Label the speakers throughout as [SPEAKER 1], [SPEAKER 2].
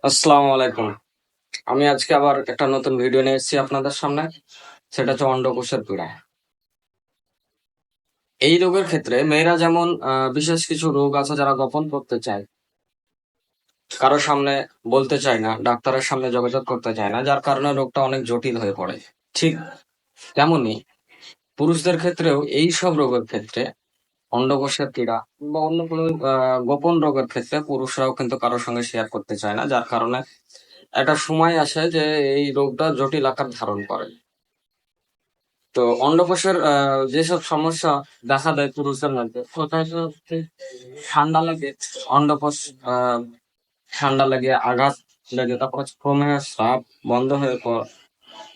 [SPEAKER 1] আসসালামু আলাইকুম। আমি আজকে আবার একটা নতুন ভিডিও নিয়ে এসেছি আপনাদের সামনে। সেটা হচ্ছে অন্ডকোষের পীড়া। এই রোগের ক্ষেত্রে মেয়েরা যেমন বিশেষ কিছু রোগ আছে যারা গোপন করতে চায়, কারো সামনে বলতে চায় না, ডাক্তারের সামনে যোগাযোগ করতে চায় না, যার কারণে রোগটা অনেক জটিল হয়ে পড়ে। ঠিক তেমনি পুরুষদের ক্ষেত্রেও এই সব রোগের ক্ষেত্রে অন্ডকোষের পীড়া বা অন্য কোনো গোপন রোগের ক্ষেত্রে পুরুষরাও কিন্তু কারোর সঙ্গে শেয়ার করতে চায় না, যার কারণে একটা সময় আসে যে এই রোগটা জটিল আকার ধারণ করে। তো অন্ডকোষের যেসব সমস্যা দেখা দেয় পুরুষদের মধ্যে, ওটা হচ্ছে ঠান্ডা লাগে, অন্ডকোষ আহ, ঠান্ডা লাগে, আঘাত লাগে, তারপর হচ্ছে ক্রমে স্রাব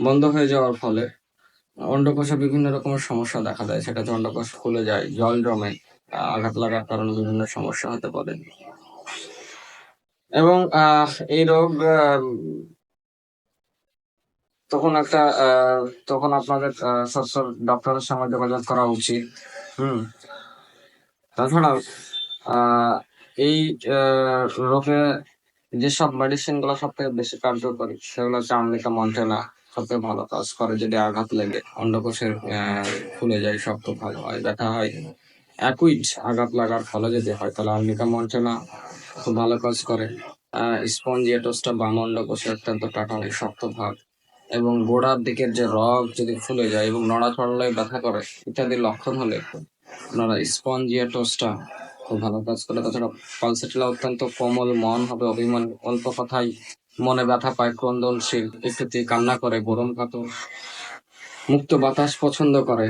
[SPEAKER 1] বন্ধ হয়ে যাওয়ার ফলে অন্ডকোষে বিভিন্ন রকমের সমস্যা দেখা দেয়। সেটা হচ্ছে অন্ডকোষ ফুলে যায়, জল জমে, আঘাত লাগার কারণে বিভিন্ন সমস্যা হতে পারে। এবং এই রোগ তখন একটা তখন আপনাদের ডক্টরের সঙ্গে যোগাযোগ করা উচিত। হুম। তাছাড়াও আহ এই রোগে যেসব মেডিসিন গুলো সব থেকে বেশি কার্যকরী সেগুলো হচ্ছে আমেরিকা মন্টেনা। সবথেকে ভালো কাজ করে যদি আঘাত লেগে অন্ডকোষের ফুলে যায়, শক্ত ভালো হয়, ব্যথা হয়। অ্যাকুইড আঘাত লাগার ফলে যদি হয় তাহলে আমেরিকা মন্টেনা খুব ভালো কাজ করে। স্পঞ্জিয়েটোসটা বাম অন্ডকোষের অত্যন্ত কাঠামো শক্ত ভাগ এবং গোড়ার দিকের যে রগ যদি ফুলে যায় এবং নড়াচড়লে ব্যথা করে ইত্যাদি লক্ষণ হলে আপনারা স্পঞ্জিয়াটোসটা খুব ভালো কাজ করে। তাছাড়া পালসেটিলা অত্যন্ত কোমল, মন হবে অভিমান, অল্প কথাই মনে ব্যথা পায়, ক্রন্দনশীল, একটুতেই কান্না করে, গরম কাতর, মুক্ত বাতাস পছন্দ করে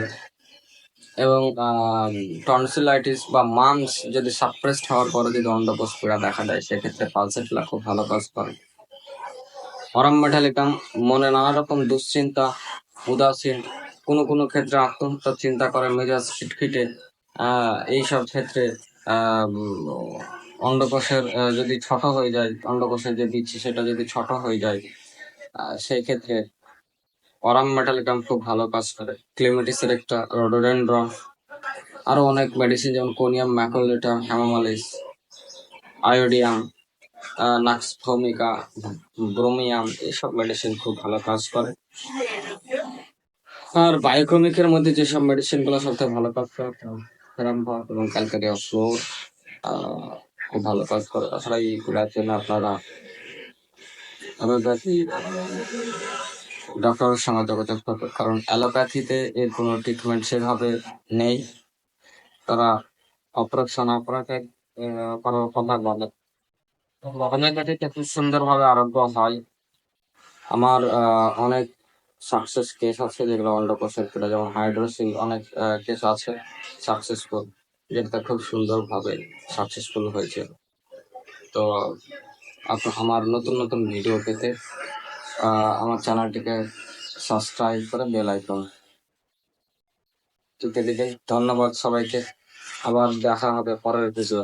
[SPEAKER 1] এবং টনসিলাইটিস বা মামস যদি সাপ্রেসড হওয়ার পরে যদি অন্ডকোষ পীড়া দেখা দেয় সেক্ষেত্রে পালসেটিলা খুব ভালো কাজ করে। অরাম মেটালিকাম মনে নানা রকম দুশ্চিন্তা, উদাসীন, কোনো কোনো ক্ষেত্রে আত্মহত্যার চিন্তা করে, মেজাজ খিটখিটে, এইসব ক্ষেত্রে অন্ডকোষের যদি ছোট হয়ে যায়, অন্ডকোষের যে বিচ্ছি সেটা যদি ছোট হয়ে যায়, সেই ক্ষেত্রে অরাম মেটালিকাম খুব ভালো কাজ করে। ক্লিমেটিসের একটা রোডোডেনড্রন, আরো অনেক মেডিসিন যেমন conium maculatum, hamamelis, iodium, nux vomica, bromium, এইসব মেডিসিন খুব ভালো কাজ করে। আর বায়োকেমিকের মধ্যে যেসব মেডিসিন গুলো সবথেকে ভালো কাজ করে ফেরামভাগ এবং ক্যালকারিয়া ফ্লোর খুব ভালো কাজ করে। তাছাড়া এইগুলোর জন্য আপনারা অ্যালোপ্যাথি ডক্টরের সঙ্গে যোগাযোগ করবে, কারণ অ্যালোপ্যাথিতে এর কোনো ট্রিটমেন্ট সেভাবে নেই। তারা অপারেশন অপারেটেড করার কথা বলে। হোমিওপ্যাথিতে খুব সুন্দরভাবে আরোগ্য হয়। আমার অনেক সাকসেস কেস আছে যেগুলো অন্ডকোষের পীড়া, যেমন হাইড্রোসিল, অনেক কেস আছে সাকসেসফুল, যেটা খুব সুন্দরভাবে সাকসেসফুল হয়েছে। তো আমার নতুন নতুন ভিডিও পেতে আমার চ্যানেলটিকে সাবস্ক্রাইব করে বেল আইকন টিপে দিবেন। ধন্যবাদ সবাইকে। আবার দেখা হবে পরের ভিডিও।